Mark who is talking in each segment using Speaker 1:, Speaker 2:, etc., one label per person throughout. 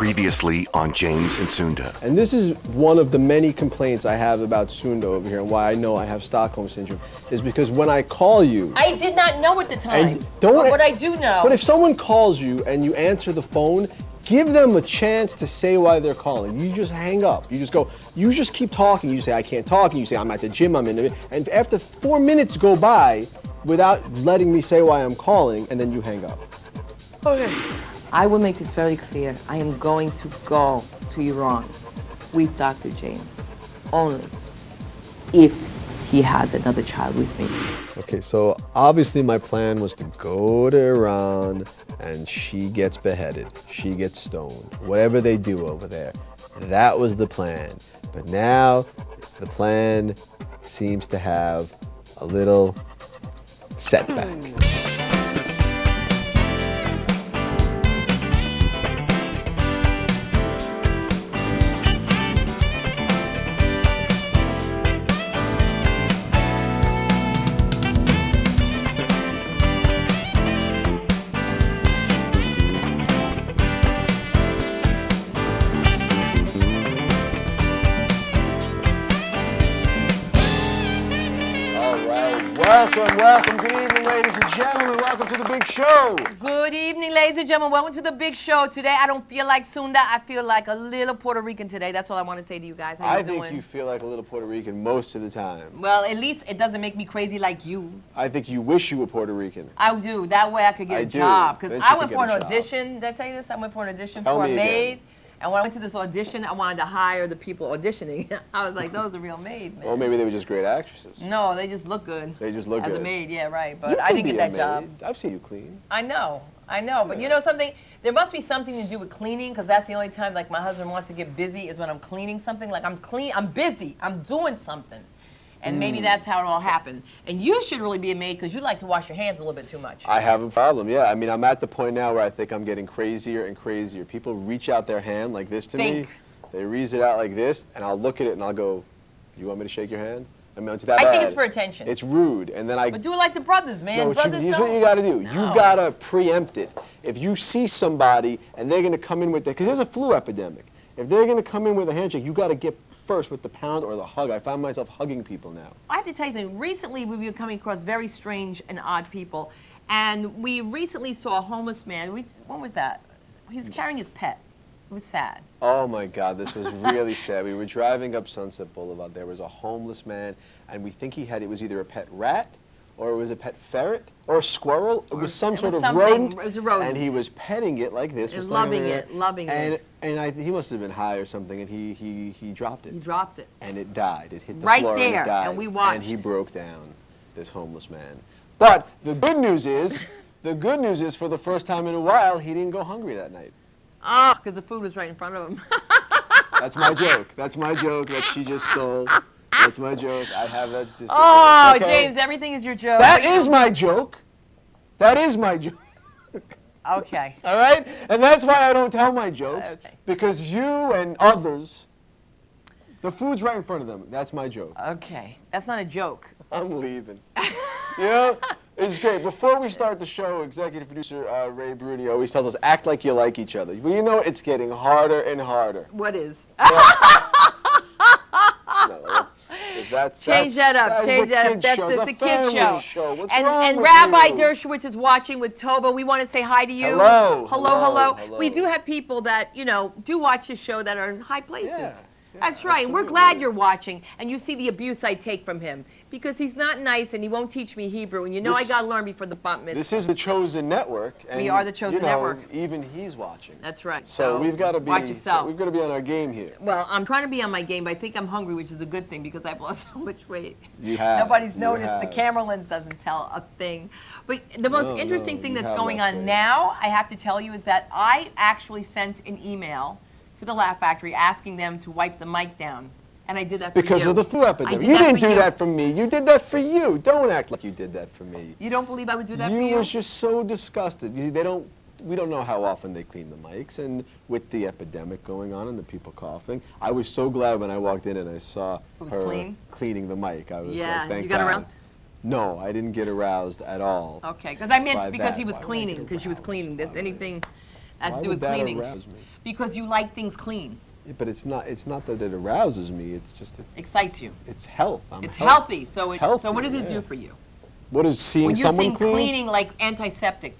Speaker 1: Previously on James and Sunda.
Speaker 2: And this is one of the many complaints I have about Sunda over here, and why I know I have Stockholm Syndrome, is because when I call you...
Speaker 3: I did not know at the time, but what I do know...
Speaker 2: But if someone calls you and you answer the phone, give them a chance to say why they're calling. You just hang up. You just go, you just keep talking. You say, I can't talk, and you say, I'm at the gym, I'm in the... And after 4 minutes go by without letting me say why I'm calling, and then you hang up.
Speaker 3: Okay. I will make this very clear. I am going to go to Iran with Dr. James, only if he has another child with me.
Speaker 2: Okay, so obviously my plan was to go to Iran and she gets beheaded, she gets stoned, whatever they do over there. That was the plan. But now the plan seems to have a little setback. Welcome, good evening, ladies and gentlemen. Welcome to the big show.
Speaker 3: Good evening, ladies and gentlemen. Welcome to the big show. Today, I don't feel like Sunda. I feel like a little Puerto Rican today. That's all I want to say to you guys. How you doing?
Speaker 2: I think you feel like a little Puerto Rican most of the time.
Speaker 3: Well, at least it doesn't make me crazy like you.
Speaker 2: I think you wish you were Puerto Rican.
Speaker 3: I do. That way I could get a job. Because I went for an audition. Did I tell you this? I went for an audition for a maid. Again. And when I went to this audition, I wanted to hire the people auditioning. I was like, those are real maids, man.
Speaker 2: Well, maybe they were just great actresses.
Speaker 3: No, they just look good.
Speaker 2: They just look good.
Speaker 3: As a maid, yeah, right. But I didn't get that job.
Speaker 2: I've seen you clean.
Speaker 3: I know. But you know something? There must be something to do with cleaning, because that's the only time like my husband wants to get busy is when I'm cleaning something. Like I'm busy, I'm doing something. And maybe that's how it all happened. And you should really be a maid because you like to wash your hands a little bit too much.
Speaker 2: I have a problem, yeah. I mean, I'm at the point now where I think I'm getting crazier and crazier. People reach out their hand like this to me. They reach it out like this, and I'll look at it and I'll go, you want me to shake your hand? I mean, it's that bad.
Speaker 3: I think it's for attention.
Speaker 2: It's rude. And then
Speaker 3: But do it like the brothers, man.
Speaker 2: No, here's what you got to do. No. You've got to preempt it. If you see somebody and they're going to come in with because there's a flu epidemic. If they're going to come in with a handshake, you got to get first with the pound or the hug. I find myself hugging people now. I
Speaker 3: have to tell you that recently we've been coming across very strange and odd people. And we recently saw a homeless man. When was that? He was carrying his pet. It was sad.
Speaker 2: Oh my God, this was really sad. We were driving up Sunset Boulevard. There was a homeless man, and we think it was either a pet rat, or it was a pet ferret, or a squirrel. It was some sort of rodent.
Speaker 3: It was a rodent.
Speaker 2: And he was petting it like this.
Speaker 3: He was loving it.
Speaker 2: And he must have been high or something, and he dropped it.
Speaker 3: He dropped it.
Speaker 2: And it died. It hit the
Speaker 3: right
Speaker 2: floor
Speaker 3: there,
Speaker 2: and it died.
Speaker 3: And we watched.
Speaker 2: And he broke down, this homeless man. But the good news is, for the first time in a while, he didn't go hungry that night.
Speaker 3: Oh, because the food was right in front of him.
Speaker 2: That's my joke. That's my joke that she just stole. That's my joke. I have that.
Speaker 3: Oh, okay. James, everything is your joke.
Speaker 2: That is my joke. That is my joke.
Speaker 3: Okay.
Speaker 2: All right? And that's why I don't tell my jokes. Okay. Because you and others, the food's right in front of them. That's my joke.
Speaker 3: Okay. That's not a joke.
Speaker 2: I'm leaving. You know? It's great. Before we start the show, executive producer Ray Bruni always tells us, act like you like each other. Well, you know, it's getting harder and harder.
Speaker 3: What is?
Speaker 2: Change
Speaker 3: that up. Change that up. That's the kid
Speaker 2: show. What's
Speaker 3: and
Speaker 2: wrong with
Speaker 3: Rabbi
Speaker 2: you?
Speaker 3: Dershowitz is watching with Toba. We want to say hi to you.
Speaker 2: Hello.
Speaker 3: We do have people that, do watch the show that are in high places.
Speaker 2: Yeah,
Speaker 3: that's right.
Speaker 2: Absolutely.
Speaker 3: We're glad you're watching, and you see the abuse I take from him. Because he's not nice and he won't teach me Hebrew. And I got to learn before the bat mitzvah.
Speaker 2: This is the Chosen Network. And,
Speaker 3: we are the Chosen Network.
Speaker 2: Even he's watching.
Speaker 3: That's right.
Speaker 2: So we've got to be,
Speaker 3: watch yourself.
Speaker 2: We've got to be on our game here.
Speaker 3: Well, I'm trying to be on my game, but I think I'm hungry, which is a good thing because I've lost so much weight.
Speaker 2: You have.
Speaker 3: Nobody's noticed. The camera lens doesn't tell a thing. But the most interesting thing that's going on now, I have to tell you, is that I actually sent an email to the Laugh Factory asking them to wipe the mic down. And I did that for you.
Speaker 2: Because of the flu epidemic. You didn't do that for me. You did that for you. Don't act like you did that for me.
Speaker 3: You don't believe I would do that for you?
Speaker 2: You was just so disgusted. We don't know how often they clean the mics, and with the epidemic going on and the people coughing, I was so glad when I walked in and I saw her cleaning the mic. I was like, thank God.
Speaker 3: You got aroused?
Speaker 2: No, I didn't get aroused at all.
Speaker 3: Okay, because I meant because he was cleaning, because she was cleaning. There's anything Has
Speaker 2: Why
Speaker 3: to do
Speaker 2: would
Speaker 3: with
Speaker 2: that
Speaker 3: cleaning.
Speaker 2: arouse me?
Speaker 3: Because you like things clean.
Speaker 2: Yeah, but it's not that it arouses me. It's just
Speaker 3: Excites you.
Speaker 2: it's health.
Speaker 3: It's healthy. So
Speaker 2: It's healthy,
Speaker 3: so what does it do
Speaker 2: yeah.
Speaker 3: for you?
Speaker 2: What is seeing
Speaker 3: When you're
Speaker 2: someone
Speaker 3: seeing
Speaker 2: clean?
Speaker 3: cleaning like antiseptic,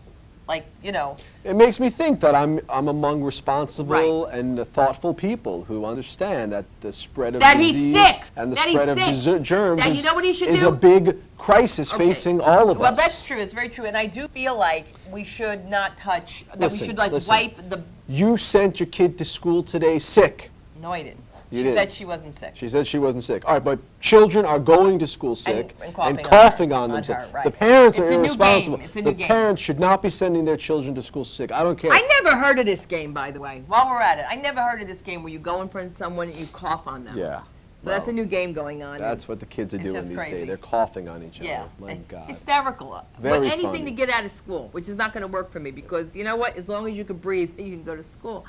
Speaker 3: like, you know.
Speaker 2: It makes me think that I'm among responsible
Speaker 3: Right.
Speaker 2: and thoughtful people who understand that the spread of
Speaker 3: That he's
Speaker 2: disease
Speaker 3: sick.
Speaker 2: and the
Speaker 3: That he's
Speaker 2: spread of
Speaker 3: sick.
Speaker 2: germs
Speaker 3: That you know what he should
Speaker 2: is
Speaker 3: do?
Speaker 2: a big crisis
Speaker 3: Okay.
Speaker 2: facing all of
Speaker 3: Well,
Speaker 2: us.
Speaker 3: that's true. It's very true. And I do feel like we should not touch, that
Speaker 2: Listen,
Speaker 3: we should like
Speaker 2: listen.
Speaker 3: wipe the.
Speaker 2: You sent your kid to school today sick.
Speaker 3: No, I didn't.
Speaker 2: You
Speaker 3: She
Speaker 2: didn't.
Speaker 3: said she wasn't sick.
Speaker 2: She said she wasn't sick. All right, but children are going to school sick
Speaker 3: and
Speaker 2: and
Speaker 3: coughing on
Speaker 2: coughing
Speaker 3: her-
Speaker 2: on
Speaker 3: on
Speaker 2: themselves.
Speaker 3: her, right.
Speaker 2: The parents
Speaker 3: It's
Speaker 2: are
Speaker 3: a new
Speaker 2: irresponsible.
Speaker 3: game. It's a new
Speaker 2: The
Speaker 3: game.
Speaker 2: parents should not be sending their children to school sick. I don't care.
Speaker 3: I never heard of this game, by the way. While we're at it, I never heard of this game where you go in front of someone and you cough on them.
Speaker 2: Yeah.
Speaker 3: So that's a
Speaker 2: well,
Speaker 3: new game going on.
Speaker 2: That's what the kids are
Speaker 3: It's
Speaker 2: doing
Speaker 3: just
Speaker 2: these
Speaker 3: crazy.
Speaker 2: days. They're coughing on each
Speaker 3: Yeah.
Speaker 2: other. My God.
Speaker 3: Hysterical.
Speaker 2: Very
Speaker 3: But anything
Speaker 2: funny.
Speaker 3: to get out of school, which is not going to work for me because you know what? As long as you can breathe, you can go to school.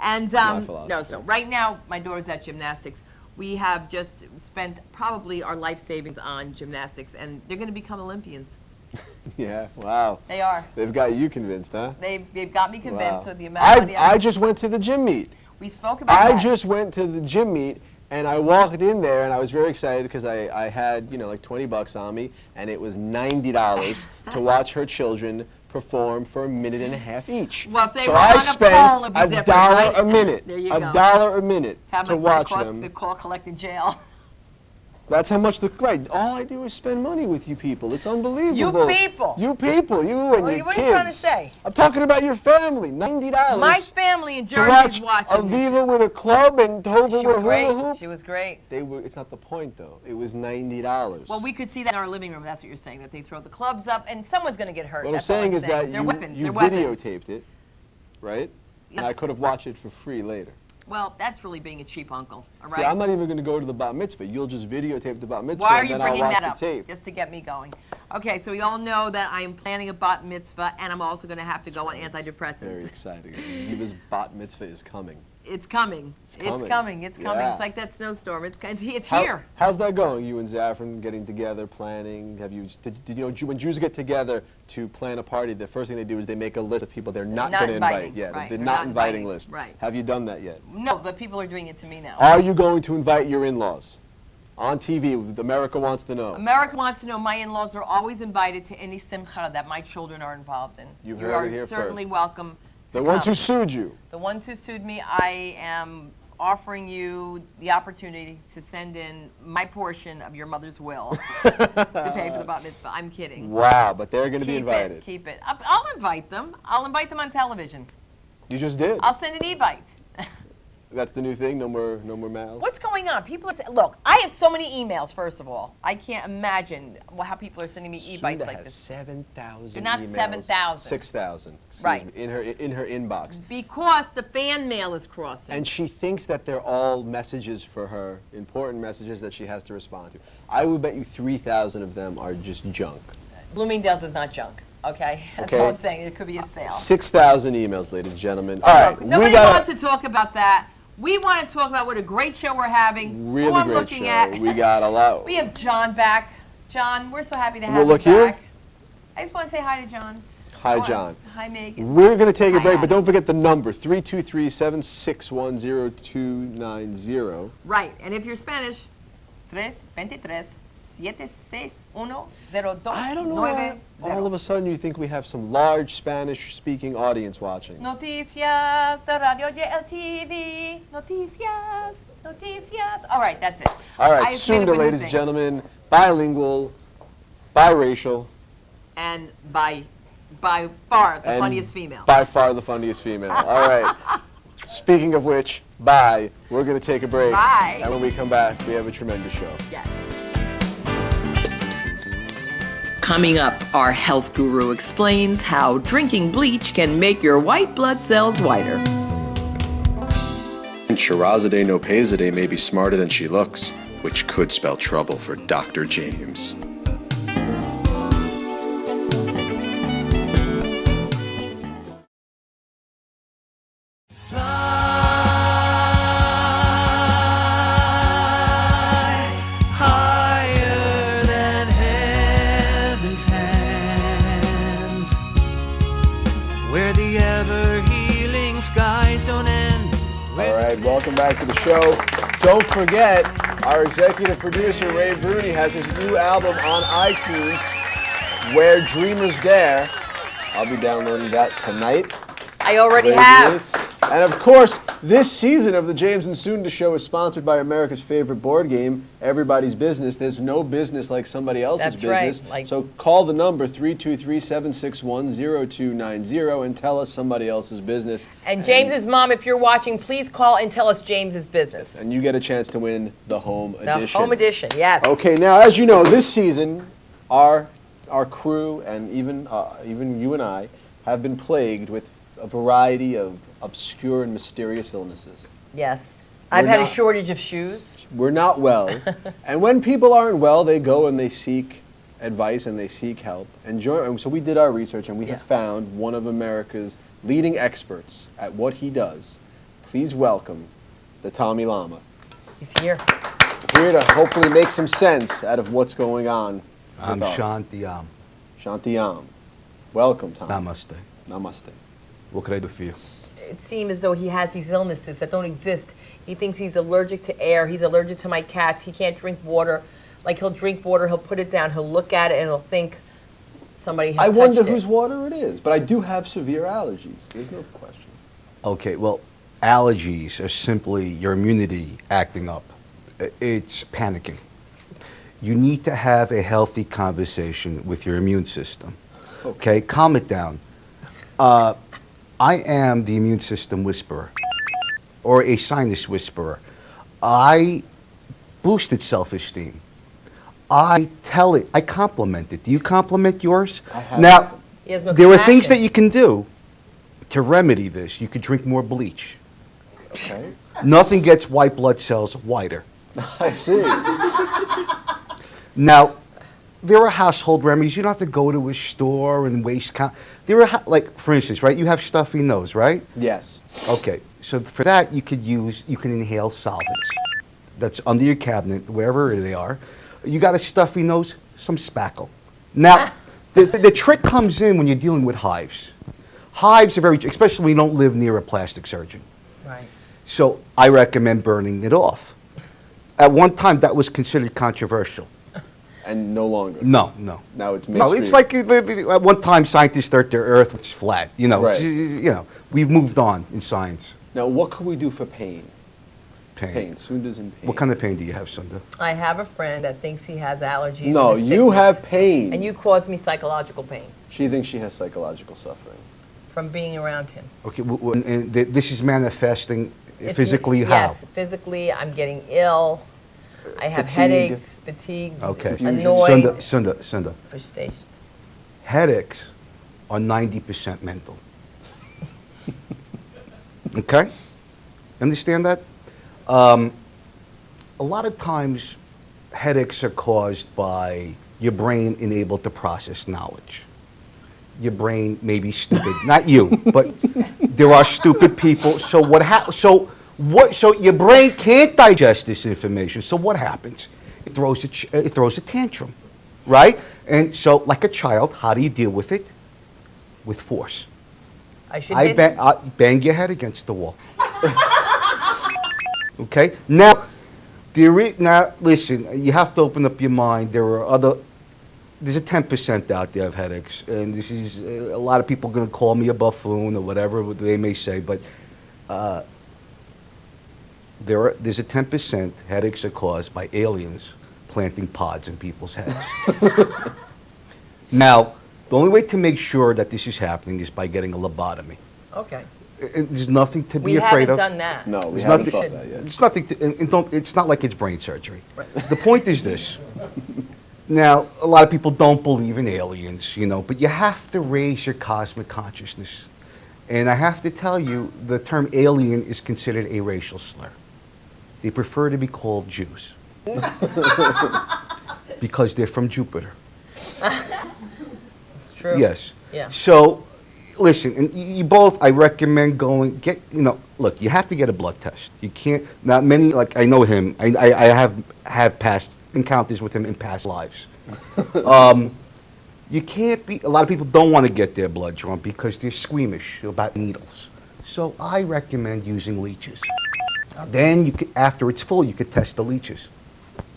Speaker 3: And no,
Speaker 2: philosophy.
Speaker 3: so right now my daughter's at gymnastics. We have just spent probably our life savings on gymnastics, and they're going to become Olympians.
Speaker 2: Yeah, wow.
Speaker 3: They are.
Speaker 2: They've got you convinced, huh?
Speaker 3: They've got me convinced
Speaker 2: Wow.
Speaker 3: with the amount of money.
Speaker 2: I just went to the gym meet.
Speaker 3: We spoke about
Speaker 2: I
Speaker 3: that.
Speaker 2: just went to the gym meet and I walked in there and I was very excited because I had, you know, like 20 bucks on me and it was $90 to watch her children perform for a minute and a half each.
Speaker 3: Well, if they
Speaker 2: so
Speaker 3: were
Speaker 2: I
Speaker 3: on a
Speaker 2: spent
Speaker 3: pole, it'd be different,
Speaker 2: $1
Speaker 3: right?
Speaker 2: a minute.
Speaker 3: There you go.
Speaker 2: $1 a minute
Speaker 3: It's how
Speaker 2: to
Speaker 3: much
Speaker 2: watch
Speaker 3: it costs
Speaker 2: them.
Speaker 3: to call collect in jail.
Speaker 2: That's how much right. All I do is spend money with you people. It's unbelievable.
Speaker 3: You people.
Speaker 2: You people. You and
Speaker 3: What are
Speaker 2: your
Speaker 3: you
Speaker 2: kids.
Speaker 3: trying to say?
Speaker 2: I'm talking about your family. $90.
Speaker 3: My family in
Speaker 2: to
Speaker 3: Jersey's
Speaker 2: watch
Speaker 3: watching this.
Speaker 2: Aviva with a club and Tova
Speaker 3: She
Speaker 2: with
Speaker 3: was
Speaker 2: a
Speaker 3: great.
Speaker 2: hula hoop.
Speaker 3: She was great.
Speaker 2: They were. It's not the point though. It was $90.
Speaker 3: Well, we could see that in our living room. That's what you're saying, that they throw the clubs up and someone's going to get hurt.
Speaker 2: What I'm
Speaker 3: That's all
Speaker 2: saying is that
Speaker 3: They're weapons.
Speaker 2: you
Speaker 3: They're weapons.
Speaker 2: videotaped it, right? And I
Speaker 3: Yes.
Speaker 2: could have watched it for free later.
Speaker 3: Well, that's really being a cheap uncle, all
Speaker 2: See,
Speaker 3: right?
Speaker 2: I'm not even going to go to the bat mitzvah. You'll just videotape the bat mitzvah
Speaker 3: Why are
Speaker 2: and
Speaker 3: you
Speaker 2: then I'll
Speaker 3: bringing
Speaker 2: watch
Speaker 3: that
Speaker 2: the
Speaker 3: up?
Speaker 2: tape.
Speaker 3: Just to get me going. Okay, so we all know that I am planning a bat mitzvah, and I'm also going to have to go on antidepressants.
Speaker 2: Very exciting. Aviva's bat mitzvah is coming.
Speaker 3: It's coming. It's
Speaker 2: coming.
Speaker 3: coming. It's coming.
Speaker 2: Yeah.
Speaker 3: It's like that snowstorm. It's
Speaker 2: How-
Speaker 3: here.
Speaker 2: How's that going? You and Zafran getting together, planning? Have you? Did you know when Jews get together to plan a party? The first thing they do is they make a list of people they're not
Speaker 3: not
Speaker 2: going to invite.
Speaker 3: inviting,
Speaker 2: Yeah,
Speaker 3: right,
Speaker 2: the
Speaker 3: they're
Speaker 2: not
Speaker 3: not
Speaker 2: inviting
Speaker 3: inviting,
Speaker 2: list.
Speaker 3: right.
Speaker 2: Have you done that yet?
Speaker 3: No, but people are doing it to me now.
Speaker 2: Are you going to invite your in-laws on TV? America wants to know.
Speaker 3: America wants to know my in-laws are always invited to any simcha that my children are involved in.
Speaker 2: You
Speaker 3: You
Speaker 2: heard
Speaker 3: are
Speaker 2: it here
Speaker 3: certainly
Speaker 2: first.
Speaker 3: welcome to
Speaker 2: The ones
Speaker 3: come.
Speaker 2: who sued you.
Speaker 3: The ones who sued me, I am offering you the opportunity to send in my portion of your mother's will to pay for the bat mitzvah. I'm kidding.
Speaker 2: Wow, but they're going to be
Speaker 3: Keep
Speaker 2: invited.
Speaker 3: it, keep it. I'll invite them. I'll invite them on television.
Speaker 2: You just did.
Speaker 3: I'll send an e-bite.
Speaker 2: That's the new thing. No more mail.
Speaker 3: What's going on? People are saying, look, I have so many emails, first of all. I can't imagine how people are sending me e-bites
Speaker 2: Sunda
Speaker 3: like
Speaker 2: has
Speaker 3: this.
Speaker 2: 7,000
Speaker 3: They're not
Speaker 2: emails.
Speaker 3: 7,000.
Speaker 2: 6,000. excuse
Speaker 3: Right.
Speaker 2: me, in her inbox.
Speaker 3: Because the fan mail is crossing.
Speaker 2: And she thinks that they're all messages for her, important messages that she has to respond to. I would bet you 3,000 of them are just junk.
Speaker 3: Bloomingdale's is not junk, okay? That's
Speaker 2: Okay.
Speaker 3: all I'm saying. It could be a sale.
Speaker 2: 6,000 emails, ladies and gentlemen. All right,
Speaker 3: Look, nobody
Speaker 2: we got
Speaker 3: wants to talk about that. We want to talk about what a great show we're having.
Speaker 2: really
Speaker 3: who I'm
Speaker 2: great
Speaker 3: looking
Speaker 2: show.
Speaker 3: at.
Speaker 2: We got a lot.
Speaker 3: We have John back. John, we're so happy to have
Speaker 2: Well,
Speaker 3: you
Speaker 2: look here.
Speaker 3: back. I just want to say hi to John.
Speaker 2: Hi,
Speaker 3: Oh,
Speaker 2: John.
Speaker 3: Hi, Megan.
Speaker 2: We're going to take a
Speaker 3: Hi,
Speaker 2: break,
Speaker 3: Adam.
Speaker 2: but don't forget the number, 323-761-0290.
Speaker 3: Right, and if you're Spanish, 323-761-0290.
Speaker 2: I don't know why all of a sudden you think we have some large Spanish-speaking audience watching.
Speaker 3: Noticias de Radio JLTV. Noticias. Noticias. All right, that's it.
Speaker 2: All
Speaker 3: I
Speaker 2: right,
Speaker 3: just made up
Speaker 2: Sunda,
Speaker 3: a new
Speaker 2: ladies and
Speaker 3: thing.
Speaker 2: gentlemen, bilingual, biracial,
Speaker 3: And by far the
Speaker 2: and
Speaker 3: funniest female.
Speaker 2: by far the funniest female. All right. Speaking of which, bye. We're going to take a break.
Speaker 3: Bye.
Speaker 2: And when we come back, we have a tremendous show.
Speaker 3: Yes. Coming up, our health guru explains how drinking bleach can make your white blood cells whiter.
Speaker 4: Shirazade no Pezade may be smarter than she looks, which could spell trouble for Dr. James.
Speaker 5: Higher than heaven's hands, where the ever healing
Speaker 2: right, welcome back to the show. Don't forget, our executive producer, Ray Bruni, has his new album on iTunes, Where Dreamers Dare. I'll be downloading that tonight.
Speaker 3: I already have.
Speaker 2: And of course, this season of the James and Sunda Show is sponsored by America's favorite board game, Everybody's Business. There's no business like somebody else's business.
Speaker 3: Right.
Speaker 2: So call the number 323-761-0290 and tell us somebody else's business.
Speaker 3: And James's mom, if you're watching, please call and tell us James's business.
Speaker 2: And you get a chance to win the home edition.
Speaker 3: The home edition, yes.
Speaker 2: Okay, now as you know, this season, our crew and even you and I have been plagued with a variety of obscure and mysterious illnesses.
Speaker 3: Yes. I've had a shortage of shoes.
Speaker 2: We're not well. And when people aren't well, they go and they seek advice and they seek help. And so we did our research and we have found one of America's leading experts at what he does. Please welcome the Tommy Lama.
Speaker 3: He's here.
Speaker 2: Here to hopefully make some sense out of what's going on.
Speaker 6: I'm Shanti.
Speaker 2: Shanti. Welcome, Tommy.
Speaker 6: Namaste.
Speaker 2: Namaste.
Speaker 6: What could I do for you?
Speaker 3: It seems as though he has these illnesses that don't exist. He thinks he's allergic to air. He's allergic to my cats. He can't drink water. Like, he'll drink water, he'll put it down, he'll look at it, and he'll think somebody has touched it.
Speaker 2: I wonder whose water it is, but I do have severe allergies. There's no question.
Speaker 6: Okay, well, allergies are simply your immunity acting up. It's panicking. You need to have a healthy conversation with your immune system. Okay, calm it down. I am the immune system whisperer, or a sinus whisperer. I boost its self-esteem. I tell it, I compliment it. Do you compliment yours?
Speaker 2: I have.
Speaker 6: Now,
Speaker 3: He has no
Speaker 6: there are things
Speaker 3: compassion.
Speaker 6: that you can do to remedy this. You could drink more bleach.
Speaker 2: Okay.
Speaker 6: Nothing gets white blood cells whiter.
Speaker 2: I see.
Speaker 6: Now, there are household remedies. You don't have to go to a store and waste. There are, like, for instance, right? You have stuffy nose, right?
Speaker 2: Yes.
Speaker 6: Okay. So for that, you can inhale solvents. That's under your cabinet, wherever they are. You got a stuffy nose, some spackle. Now, the trick comes in when you're dealing with hives. Hives are especially when you don't live near a plastic surgeon.
Speaker 3: Right.
Speaker 6: So I recommend burning it off. At one time, that was considered controversial.
Speaker 2: And no longer.
Speaker 6: No.
Speaker 2: Now it's mainstream.
Speaker 6: No, it's like at one time scientists thought the Earth was flat.
Speaker 2: Right.
Speaker 6: We've moved on in science.
Speaker 2: Now, what can we do for pain?
Speaker 6: Pain.
Speaker 2: Sunda's in pain.
Speaker 6: What kind of pain do you have, Sunda?
Speaker 3: I have a friend that thinks he has allergies.
Speaker 2: No,
Speaker 3: and a
Speaker 2: you
Speaker 3: sickness,
Speaker 2: have pain.
Speaker 3: And you cause me psychological pain
Speaker 2: She thinks she has psychological suffering.
Speaker 3: from being around him.
Speaker 6: Okay, and this is manifesting
Speaker 3: It's-
Speaker 6: physically how?
Speaker 3: Yes, physically, I'm getting ill. I have
Speaker 2: Fatigue.
Speaker 3: headaches, fatigue,
Speaker 6: Okay.
Speaker 3: annoyed,
Speaker 6: Sunda.
Speaker 3: frustration.
Speaker 6: Headaches are 90% mental. Okay? Understand that? A lot of times, headaches are caused by your brain unable to process knowledge. Your brain may be stupid. Not you, but there are stupid people. So So your brain can't digest this information. So what happens? It throws a tantrum, right? And so, like a child, how do you deal with it? With force.
Speaker 3: I should
Speaker 6: I bang your head against the wall. Okay. Now, listen. You have to open up your mind. There's a 10% out there of headaches, and this is a lot of people going to call me a buffoon or whatever they may say, but. There's a 10% headaches are caused by aliens planting pods in people's heads. Now, the only way to make sure that this is happening is by getting a lobotomy.
Speaker 3: Okay.
Speaker 6: There's nothing to be
Speaker 3: We
Speaker 6: afraid
Speaker 3: haven't
Speaker 6: of.
Speaker 3: done that.
Speaker 2: No, we
Speaker 6: There's
Speaker 2: haven't
Speaker 6: nothing-
Speaker 2: thought that yet.
Speaker 6: It's nothing. It's not like it's brain surgery. The point is this. Now, a lot of people don't believe in aliens, but you have to raise your cosmic consciousness. And I have to tell you, the term alien is considered a racial slur. They prefer to be called Jews because they're from Jupiter.
Speaker 3: It's true.
Speaker 6: Yes.
Speaker 3: Yeah.
Speaker 6: So, listen, and you both, I recommend look, you have to get a blood test. You can't, not many, like I know him, I have past encounters with him in past lives. You can't be, a lot of people don't want to get their blood drawn because they're squeamish about needles. So I recommend using leeches. Then you could, after it's full, you could test the leeches.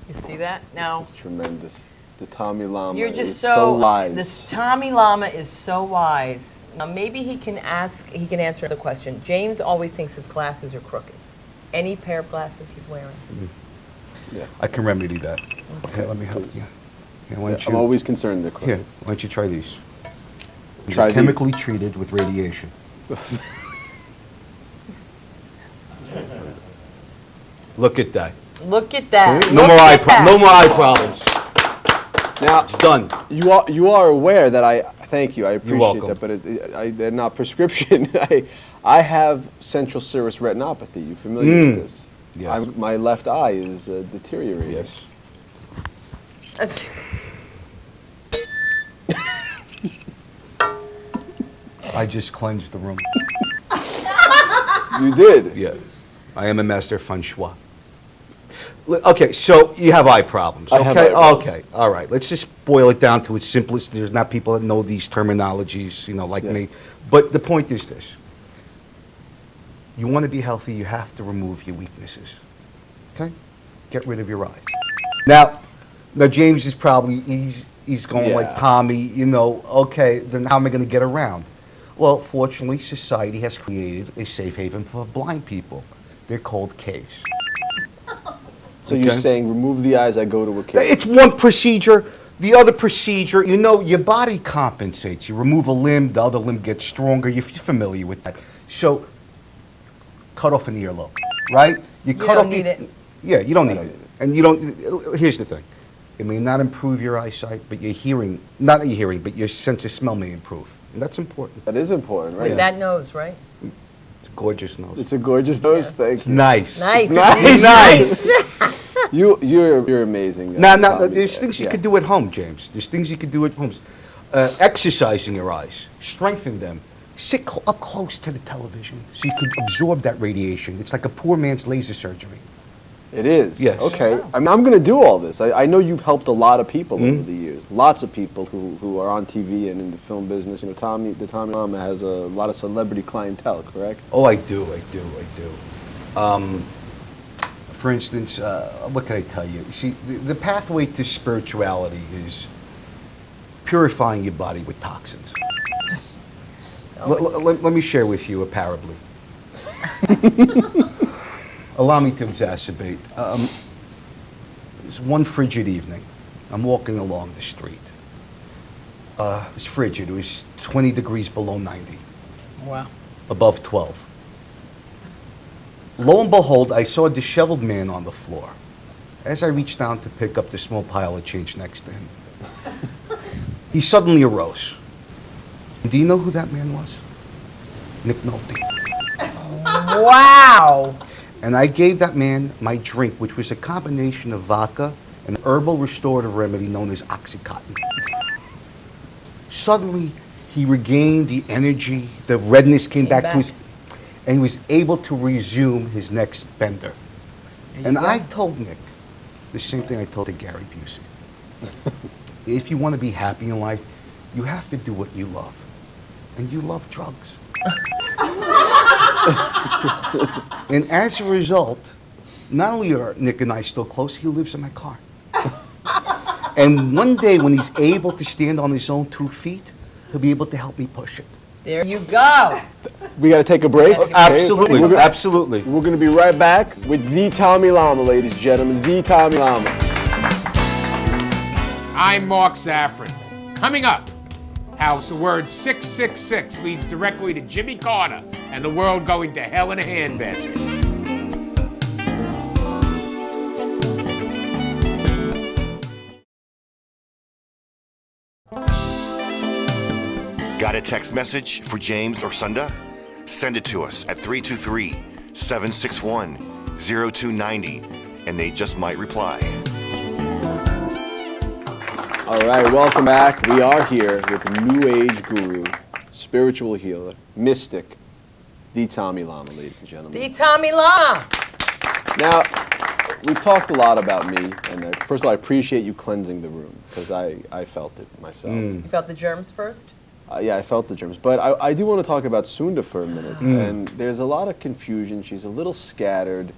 Speaker 3: You see that? Now,
Speaker 2: This is tremendous. The Tommy Llama
Speaker 3: you're just
Speaker 2: is so wise.
Speaker 3: This Tommy Llama is so wise. Now, maybe he can answer the question. James always thinks his glasses are crooked. Any pair of glasses he's wearing.
Speaker 2: Yeah.
Speaker 6: I can remedy that. Okay, let me help you. Here, why don't
Speaker 2: I'm
Speaker 6: you-
Speaker 2: always concerned they're crooked.
Speaker 6: Here, why don't you try these? These
Speaker 2: Try
Speaker 6: are
Speaker 2: these.
Speaker 6: chemically treated with radiation. Look at that.
Speaker 3: Look at that.
Speaker 6: No
Speaker 3: Look
Speaker 6: more
Speaker 3: at that.
Speaker 6: no more eye problems.
Speaker 2: Now,
Speaker 6: It's done.
Speaker 2: you are aware that thank you, I appreciate
Speaker 6: welcome.
Speaker 2: that, but they're not prescription. I have central serous retinopathy. You familiar with this?
Speaker 6: Yes.
Speaker 2: My left eye is deteriorating.
Speaker 6: Yes. I just cleansed the room.
Speaker 2: You did?
Speaker 6: Yes. I am a master of feng shui. Okay, so you have eye problems.
Speaker 2: I
Speaker 6: Okay,
Speaker 2: have eye problems.
Speaker 6: okay, all right. Let's just boil it down to its simplest. There's not people that know these terminologies, like
Speaker 2: Yeah.
Speaker 6: me. But the point is this: you want to be healthy, you have to remove your weaknesses. Okay, get rid of your eyes. Now James is probably he's going like
Speaker 2: Yeah.
Speaker 6: Tommy. Okay, then how am I going to get around? Well, fortunately, society has created a safe haven for blind people. They're called caves.
Speaker 2: So you're
Speaker 6: Okay.
Speaker 2: saying remove the eyes, I go to a cave.
Speaker 6: It's one procedure. The other procedure, your body compensates. You remove a limb, the other limb gets stronger. You're familiar with that. So, cut off an earlobe, right? You cut
Speaker 3: don't
Speaker 6: off
Speaker 3: need it.
Speaker 6: Yeah, you don't need
Speaker 2: don't
Speaker 6: it.
Speaker 2: need it.
Speaker 6: And you don't. Here's the thing: it may not improve your eyesight, but your hearing, not your hearing, but your sense of smell may improve, and that's important.
Speaker 2: That is important, right?
Speaker 3: With that nose, right?
Speaker 6: It's a gorgeous nose.
Speaker 2: It's a gorgeous nose. Thank
Speaker 6: It's
Speaker 2: you.
Speaker 6: nice.
Speaker 3: Nice.
Speaker 2: Nice.
Speaker 6: Nice.
Speaker 2: You're amazing.
Speaker 6: Now,
Speaker 2: Tommy.
Speaker 6: there's things you
Speaker 2: Yeah.
Speaker 6: could do at home, James. There's things you could do at home. Exercising your eyes, strengthen them. Sit up close to the television so you could absorb that radiation. It's like a poor man's laser surgery.
Speaker 2: It is.
Speaker 6: Yes.
Speaker 2: Okay. I'm going to do all this. I know you've helped a lot of people over the years. Lots of people who are on TV and in the film business. The Tommy Llama has a lot of celebrity clientele, correct?
Speaker 6: Oh, I do. For instance, what can I tell you? See, the pathway to spirituality is purifying your body with toxins. Let me share with you a parable. Allow me to exacerbate. It was one frigid evening. I'm walking along the street. It was frigid. It was 20 degrees below 90,
Speaker 3: Wow.
Speaker 6: above 12. Lo and behold, I saw a disheveled man on the floor. As I reached down to pick up the small pile of change next to him, he suddenly arose. Do you know who that man was? Nick Nolte.
Speaker 3: Wow.
Speaker 6: And I gave that man my drink, which was a combination of vodka and an herbal restorative remedy known as Oxycontin. Suddenly, he regained the energy, the redness came back to his, and he was able to resume his next bender. And I told Nick the same thing I told to Gary Busey. If you want to be happy in life, you have to do what you love. And you love drugs. And as a result, not only are Nick and I still close, he lives in my car. And one day when he's able to stand on his own 2 feet, he'll be able to help me push it.
Speaker 3: There you go.
Speaker 2: We got to take a break.
Speaker 3: Okay.
Speaker 6: Absolutely,
Speaker 2: We're gonna-
Speaker 6: absolutely.
Speaker 2: We're going to be right back with the Tommy Llama, ladies and gentlemen. The Tommy Llama.
Speaker 7: I'm Mark Safran. Coming up, how the word 666 leads directly to Jimmy Carter and the world going to hell in a handbasket.
Speaker 1: Got a text message for James or Sunda? Send it to us at 323-761-0290, and they just might reply.
Speaker 2: All right, welcome back. We are here with New Age guru, spiritual healer, mystic, the Tommy Llama, ladies and gentlemen.
Speaker 3: The Tommy Llama.
Speaker 2: Now, we've talked a lot about me, and first of all, I appreciate you cleansing the room, because I felt it myself.
Speaker 3: You felt the germs first?
Speaker 2: Yeah, I felt the germs. But I do want to talk about Sunda for a minute. And there's a lot of confusion. She's a little scattered.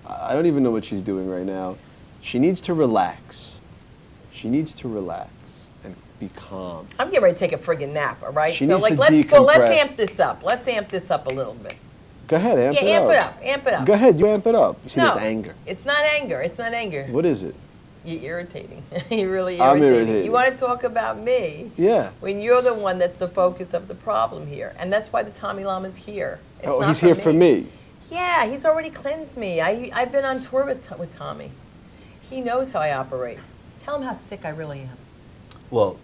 Speaker 2: I don't even know what she's doing right now. She needs to relax. She needs to relax and be calm.
Speaker 3: I'm getting ready to take a friggin' nap, all right?
Speaker 2: She
Speaker 3: so,
Speaker 2: needs
Speaker 3: like,
Speaker 2: to
Speaker 3: let's
Speaker 2: decompress.
Speaker 3: amp this up. Let's amp this up a little bit.
Speaker 2: Go ahead, amp it up.
Speaker 3: Amp it up.
Speaker 2: Go ahead, you amp it up. You see,
Speaker 3: No,
Speaker 2: there's anger.
Speaker 3: it's not anger. It's not anger.
Speaker 2: What is it?
Speaker 3: You're irritating. You're really
Speaker 2: I'm
Speaker 3: irritating.
Speaker 2: irritated.
Speaker 3: You want to talk about me
Speaker 2: Yeah.
Speaker 3: when you're the one that's the focus of the problem here. And that's why the Tommy Llama's here. It's
Speaker 2: Oh,
Speaker 3: not
Speaker 2: he's here for me.
Speaker 3: Yeah, he's already cleansed me. I've been on tour with Tommy. He knows how I operate. Tell him how sick I really am.
Speaker 6: Well,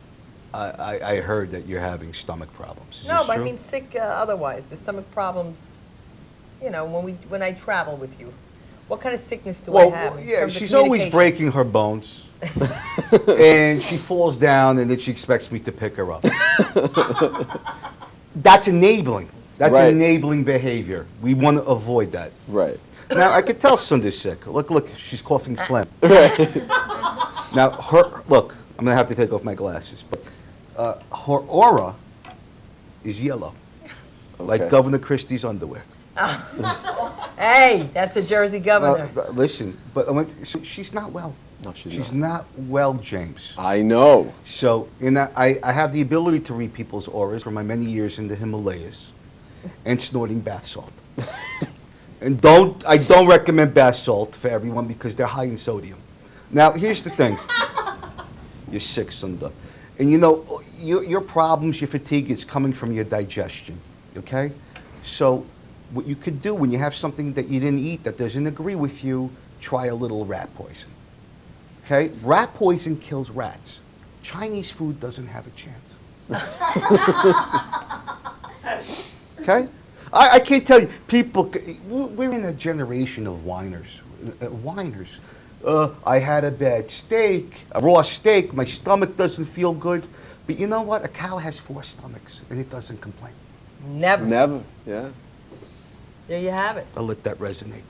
Speaker 6: I heard that you're having stomach problems. Is
Speaker 3: No,
Speaker 6: this
Speaker 3: but
Speaker 6: true?
Speaker 3: I mean sick otherwise. The stomach problems, you know, when I travel with you. What kind of sickness do I have? in
Speaker 6: yeah,
Speaker 3: terms of
Speaker 6: she's always
Speaker 3: communication?
Speaker 6: breaking her bones. And she falls down and then she expects me to pick her up. That's enabling. That's
Speaker 2: Right.
Speaker 6: enabling behavior. We want to avoid that.
Speaker 2: Right.
Speaker 6: Now, I could tell Sunda's sick. Look, she's coughing phlegm.
Speaker 2: Right.
Speaker 6: Now, look, I'm going to have to take off my glasses, but her aura is yellow, like
Speaker 2: Okay.
Speaker 6: Governor Christie's underwear.
Speaker 3: Hey, that's a Jersey governor.
Speaker 6: Listen, but so she's not well.
Speaker 2: No, she's
Speaker 6: She's not well, James.
Speaker 2: I know.
Speaker 6: So in that, I have the ability to read people's auras from my many years in the Himalayas and snorting bath salt. And I don't recommend bath salt for everyone because they're high in sodium. Now, here's the thing. You're sick, Sunda. And you know, your problems, your fatigue is coming from your digestion, okay? So what you could do when you have something that you didn't eat that doesn't agree with you, try a little rat poison. Okay? Rat poison kills rats. Chinese food doesn't have a chance. Okay? I can't tell you, people, we're in a generation of whiners. Whiners. I had a bad steak, a raw steak, my stomach doesn't feel good. But you know what? A cow has 4 stomachs and it doesn't complain.
Speaker 3: Never.
Speaker 2: Never. Yeah.
Speaker 3: There you have it.
Speaker 6: I'll let that resonate.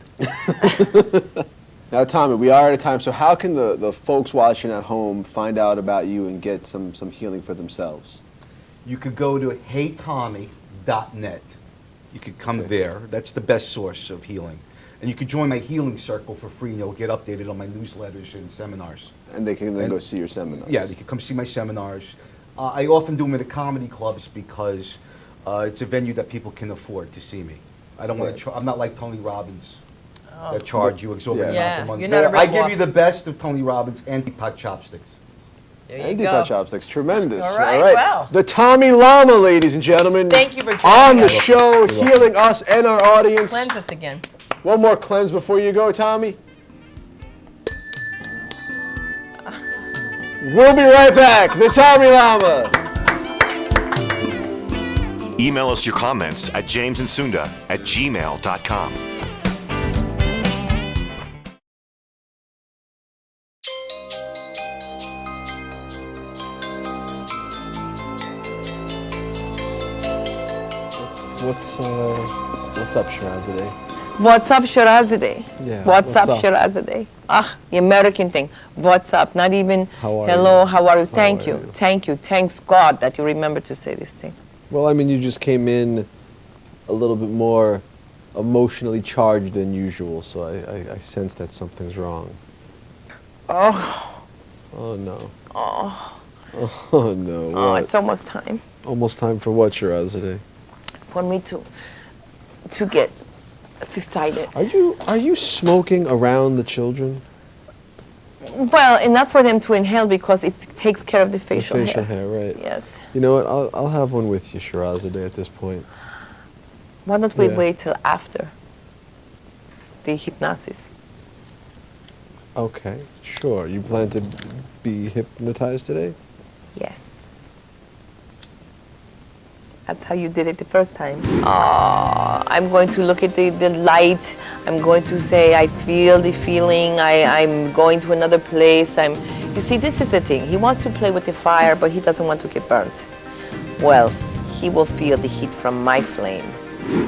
Speaker 2: Now, Tommy, we are at a time, so how can the folks watching at home find out about you and get some healing for themselves?
Speaker 6: You could go to heytommy.net. You could come there. That's the best source of healing. And you could join my healing circle for free, and you'll get updated on my newsletters and seminars.
Speaker 2: And they can then go see your seminars.
Speaker 6: Yeah, you can come see my seminars. I often do them at the comedy clubs because it's a venue that people can afford to see me. I don't want to. I'm not like Tony Robbins that charge you exorbitant amount of money.
Speaker 3: you're not a
Speaker 6: I give
Speaker 3: rip-off.
Speaker 6: you the best of Tony Robbins anti-pot chopsticks.
Speaker 3: There you
Speaker 2: And
Speaker 3: go.
Speaker 2: Deepak Chopsticks, tremendous.
Speaker 3: All right, well.
Speaker 2: The Tommy Llama, ladies and gentlemen.
Speaker 3: Thank you for joining
Speaker 2: on the
Speaker 3: us.
Speaker 2: show, healing us and our audience.
Speaker 3: Cleanse us again.
Speaker 2: One more cleanse before you go, Tommy. We'll be right back. The Tommy Llama.
Speaker 1: Email us your comments at jamesandsunda@gmail.com.
Speaker 2: What's up, Shirazadeh?
Speaker 3: What's up, Shirazadeh?
Speaker 2: Yeah,
Speaker 3: What's
Speaker 2: what's
Speaker 3: up,
Speaker 2: up?
Speaker 3: Shirazadeh? Ah, the American thing. What's up? Not even
Speaker 2: How are
Speaker 3: hello,
Speaker 2: you?
Speaker 3: how are you?
Speaker 2: How
Speaker 3: Thank
Speaker 2: are
Speaker 3: you.
Speaker 2: you?
Speaker 3: Thank you. Thanks God that you remember to say this thing.
Speaker 2: Well, I mean, you just came in a little bit more emotionally charged than usual, so I sense that something's wrong.
Speaker 3: Oh,
Speaker 2: Oh, no. Oh, no.
Speaker 3: oh,
Speaker 2: What?
Speaker 3: it's almost time
Speaker 2: Almost time for what, Shirazadeh?
Speaker 3: for me to get excited.
Speaker 2: Are you smoking around the children?
Speaker 3: Well, enough for them to inhale because it takes care of the
Speaker 2: The
Speaker 3: facial,
Speaker 2: facial hair, right?
Speaker 3: Yes.
Speaker 2: You know what? I'll have one with you, Shirazadeh, at this point.
Speaker 3: Why don't we
Speaker 2: Yeah.
Speaker 3: wait till after the hypnosis?
Speaker 2: Okay, sure. You plan to be hypnotized today?
Speaker 3: Yes. That's how you did it the first time. I'm going to look at the light. I'm going to say, I feel the feeling. I'm going to another place. You see, this is the thing. He wants to play with the fire, but he doesn't want to get burnt. Well, he will feel the heat from my flame.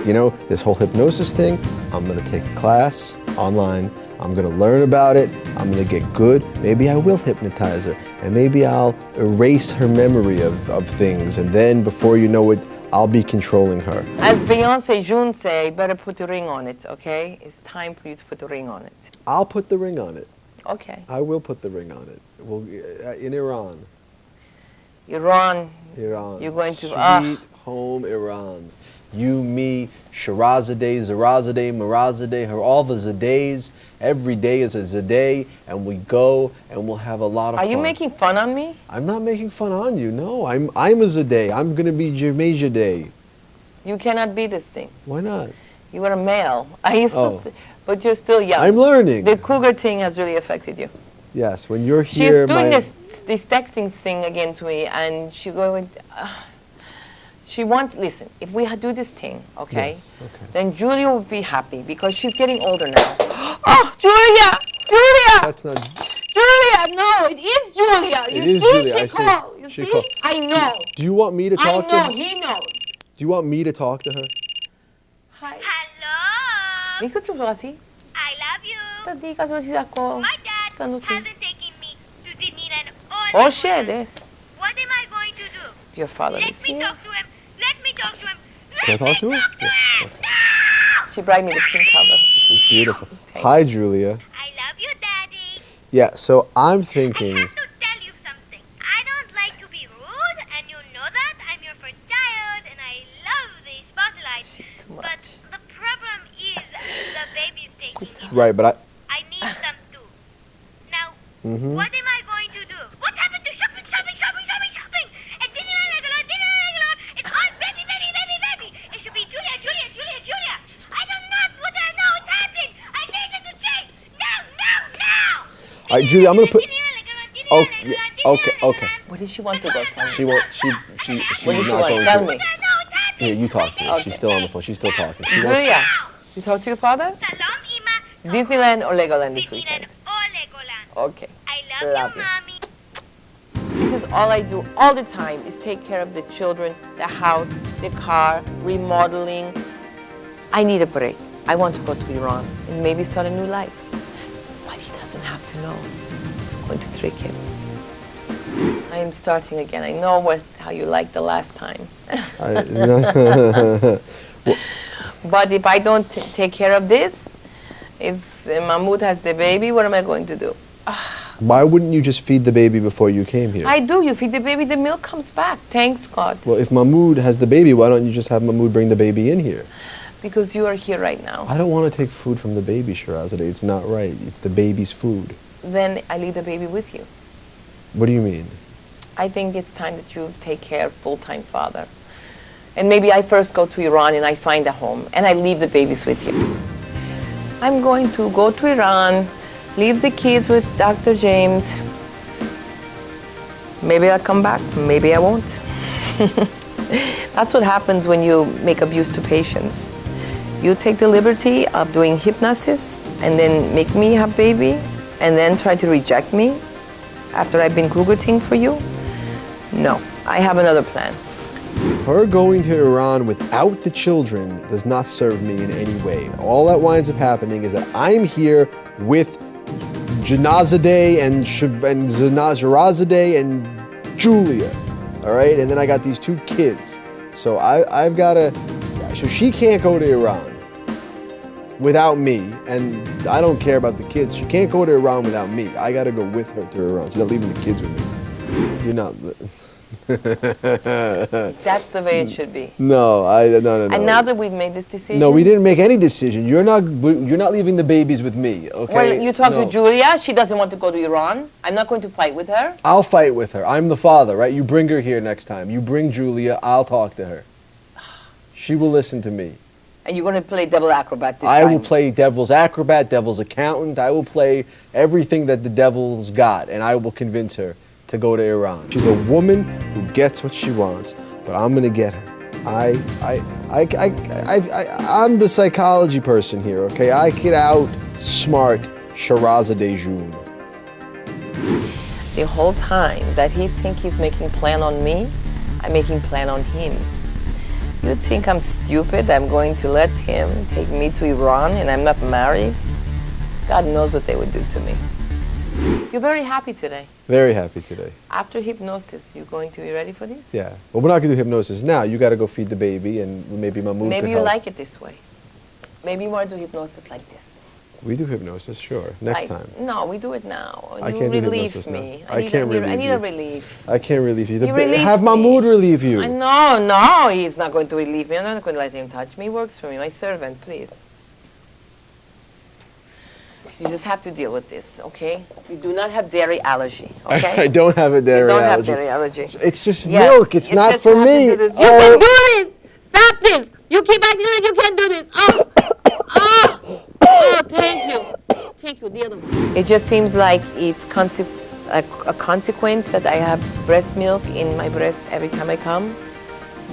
Speaker 2: You know, this whole hypnosis thing, I'm going to take a class online. I'm going to learn about it. I'm going to get good. Maybe I will hypnotize her. And maybe I'll erase her memory of things. And then before you know it, I'll be controlling her.
Speaker 3: As Beyonce June say, better put the ring on it, okay? It's time for you to put the ring on it.
Speaker 2: I'll put the ring on it.
Speaker 3: Okay.
Speaker 2: I will put the ring on it. We'll, in Iran.
Speaker 3: Iran.
Speaker 2: Iran.
Speaker 3: You're going to
Speaker 2: Sweet home Iran. You, me, Shirazadeh, Zarazadeh, Mirazadeh, all the Zadays. Every day is a Zaday, and we go and we'll have a lot of fun.
Speaker 3: Are you making fun on me?
Speaker 2: I'm not making fun on you. No, I'm a Zaday. I'm gonna be Jamajadeh.
Speaker 3: You cannot be this thing.
Speaker 2: Why not?
Speaker 3: You are a male. I used
Speaker 2: Oh.
Speaker 3: to, but you're still young.
Speaker 2: I'm learning.
Speaker 3: The cougar thing has really affected you.
Speaker 2: Yes, when you're
Speaker 3: She's
Speaker 2: here,
Speaker 3: doing this texting thing again to me, and she going. She wants. Listen, if we do this thing, okay,
Speaker 2: Yes, okay.
Speaker 3: then Julia will be happy because she's getting older now. Oh, Julia! Julia!
Speaker 2: That's not.
Speaker 3: Julia! No, it is Julia.
Speaker 2: It
Speaker 3: You
Speaker 2: is
Speaker 3: see,
Speaker 2: Julia,
Speaker 3: she
Speaker 2: I see.
Speaker 3: called. You
Speaker 2: She
Speaker 3: see?
Speaker 2: called.
Speaker 3: I know.
Speaker 2: Do you want me to
Speaker 3: I
Speaker 2: talk to
Speaker 3: know.
Speaker 2: her?
Speaker 3: He knows.
Speaker 2: Do you want me to talk to her?
Speaker 3: Hi.
Speaker 8: Hello.
Speaker 3: Ikut subrasi.
Speaker 8: I love you.
Speaker 3: Tadi ka subrasi ako.
Speaker 8: My dad
Speaker 3: Sanusi.
Speaker 8: hasn't taken me to Disneyland all
Speaker 3: Oh,
Speaker 8: the
Speaker 3: shit,
Speaker 8: time.
Speaker 3: this.
Speaker 8: What am I going to do?
Speaker 3: Your father
Speaker 8: Let
Speaker 3: is
Speaker 8: me
Speaker 3: here.
Speaker 8: talk to him. Let me talk to him.
Speaker 2: Can I talk to her?
Speaker 8: Talk to
Speaker 2: Yeah,
Speaker 8: him. No!
Speaker 3: She brought me the pink cover.
Speaker 2: It's beautiful.
Speaker 3: Thank
Speaker 2: Hi, Julia.
Speaker 8: I love you, Daddy.
Speaker 2: Yeah, so I'm
Speaker 8: I
Speaker 2: thinking.
Speaker 8: have to tell you something. I don't like to be rude, and you know that. I'm your first child, and I love the spotlight.
Speaker 3: She's too
Speaker 8: But
Speaker 3: much.
Speaker 8: the problem is the baby taking it.
Speaker 2: Right, but
Speaker 8: I need some too. Now,
Speaker 2: Mhm.
Speaker 8: what am I going to do? What happened to shopping? And Disneyland, it's all baby. It should be Julia. I don't know what I know. It's happened. I needed to change. Now.
Speaker 2: All right, Julia, I'm gonna put. Oh, yeah, okay.
Speaker 3: What did she want to go tell me?
Speaker 2: She won't. She's
Speaker 3: What did she
Speaker 2: not
Speaker 3: want?
Speaker 2: going
Speaker 3: Tell
Speaker 2: to.
Speaker 3: me.
Speaker 2: Here, you talk to her.
Speaker 3: Okay.
Speaker 2: She's still on the phone. She's still talking. She wants.
Speaker 3: Julia, you talk to your father? Disneyland or Legoland this weekend? Okay.
Speaker 8: I
Speaker 3: Love
Speaker 8: love
Speaker 3: you.
Speaker 8: you, Mommy.
Speaker 3: This is all I do all the time is take care of the children, the house, the car, remodeling. I need a break. I want to go to Iran and maybe start a new life. But he doesn't have to know. I'm going to trick him. I am starting again. I know how you liked the last time. But if I don't take care of this, Mahmoud has the baby, what am I going to do?
Speaker 2: Why wouldn't you just feed the baby before you came here?
Speaker 3: I do. You feed the baby, the milk comes back. Thanks, God.
Speaker 2: Well, if Mahmoud has the baby, why don't you just have Mahmoud bring the baby in here?
Speaker 3: Because you are here right now.
Speaker 2: I don't want to take food from the baby, Shirazadeh. It's not right. It's the baby's food.
Speaker 3: Then I leave the baby with you.
Speaker 2: What do you mean?
Speaker 3: I think it's time that you take care of full-time father. And maybe I first go to Iran and I find a home and I leave the babies with you. I'm going to go to Iran, leave the kids with Dr. James. Maybe I'll come back, maybe I won't. That's what happens when you make abuse to patients. You take the liberty of doing hypnosis and then make me have baby and then try to reject me after I've been cougar-ting for you? No, I have another plan.
Speaker 2: Her going to Iran without the children does not serve me in any way. All that winds up happening is that I'm here with Janazadeh and Zarazadeh and Julia, all right? And then I got these two kids. So I've got to, so she can't go to Iran without me, and I don't care about the kids. She can't go to Iran without me. I got to go with her to Iran. She's not leaving the kids with me. You're not.
Speaker 3: That's the way it should be.
Speaker 2: No.
Speaker 3: And now that we've made this decision...
Speaker 2: No, we didn't make any decision. You're not leaving the babies with me, okay?
Speaker 3: Well, you talk
Speaker 2: No.
Speaker 3: to Julia. She doesn't want to go to Iran. I'm not going to fight with her.
Speaker 2: I'll fight with her. I'm the father, right? You bring her here next time. You bring Julia. I'll talk to her. She will listen to me.
Speaker 3: And you're going to play devil acrobat this
Speaker 2: I
Speaker 3: time.
Speaker 2: will play devil's acrobat, devil's accountant. I will play everything that the devil's got, and I will convince her to go to Iran. She's a woman who gets what she wants, but I'm gonna get her. I'm the psychology person here, okay? I could outsmart Shirazadeh June.
Speaker 3: The whole time that he think he's making plan on me, I'm making plan on him. You think I'm stupid? I'm going to let him take me to Iran and I'm not married? God knows what they would do to me. You're very happy today.
Speaker 2: Very happy today.
Speaker 3: After hypnosis, you're going to be ready for this?
Speaker 2: Yeah. Well, we're not gonna do hypnosis now. You gotta go feed the baby, and maybe my mood
Speaker 3: Maybe
Speaker 2: could
Speaker 3: you
Speaker 2: help.
Speaker 3: like it this way. Maybe you want to do hypnosis like this.
Speaker 2: We do hypnosis, sure. Next time.
Speaker 3: No, we do it now.
Speaker 2: I
Speaker 3: You
Speaker 2: can't do
Speaker 3: relieve
Speaker 2: hypnosis
Speaker 3: me.
Speaker 2: now. I can't relieve
Speaker 3: I need
Speaker 2: you.
Speaker 3: a relief.
Speaker 2: I can't relieve you.
Speaker 3: You relieve
Speaker 2: Have
Speaker 3: me.
Speaker 2: Mahmoud relieve you.
Speaker 3: No, he's not going to relieve me. I'm not going to let him touch me. He works for me. My servant, please. You just have to deal with this, okay? You do not have dairy allergy, okay?
Speaker 2: I don't have a dairy
Speaker 3: You don't
Speaker 2: allergy.
Speaker 3: have dairy allergy.
Speaker 2: It's just
Speaker 3: Yes,
Speaker 2: milk. It's not
Speaker 3: just
Speaker 2: for
Speaker 3: you have to
Speaker 2: me.
Speaker 3: do this. You can do this! Stop this! You keep acting like you can't do this. Oh, thank you. Thank you, the other one. It just seems like it's a consequence that I have breast milk in my breast every time I come.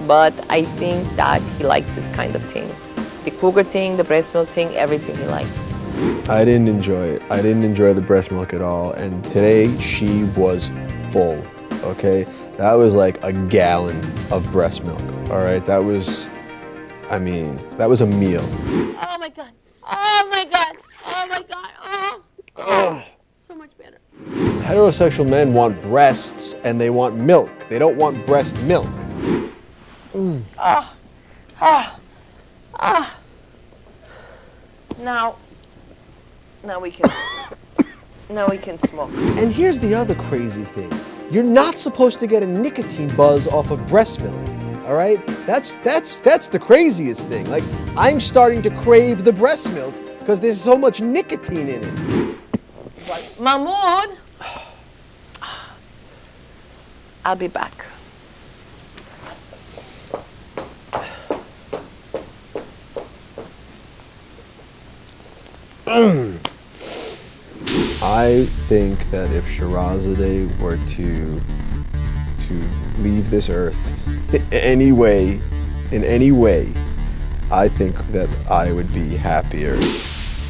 Speaker 3: But I think that he likes this kind of thing. The cougar thing, the breast milk thing, everything he likes.
Speaker 2: I didn't enjoy it. I didn't enjoy the breast milk at all. And today she was full, okay? That was like a gallon of breast milk, all right? That was, I mean, that was a meal.
Speaker 3: Oh my God. Oh my God. Oh my God. Oh. So much better.
Speaker 2: Heterosexual men want breasts and they want milk. They don't want breast milk.
Speaker 3: Now we can smoke.
Speaker 2: And here's the other crazy thing. You're not supposed to get a nicotine buzz off of breast milk. All right? That's the craziest thing. Like, I'm starting to crave the breast milk because there's so much nicotine in it.
Speaker 3: Mahmoud, I'll be back.
Speaker 2: I think that if Shirazadeh were to leave this earth in any way, I think that I would be happier.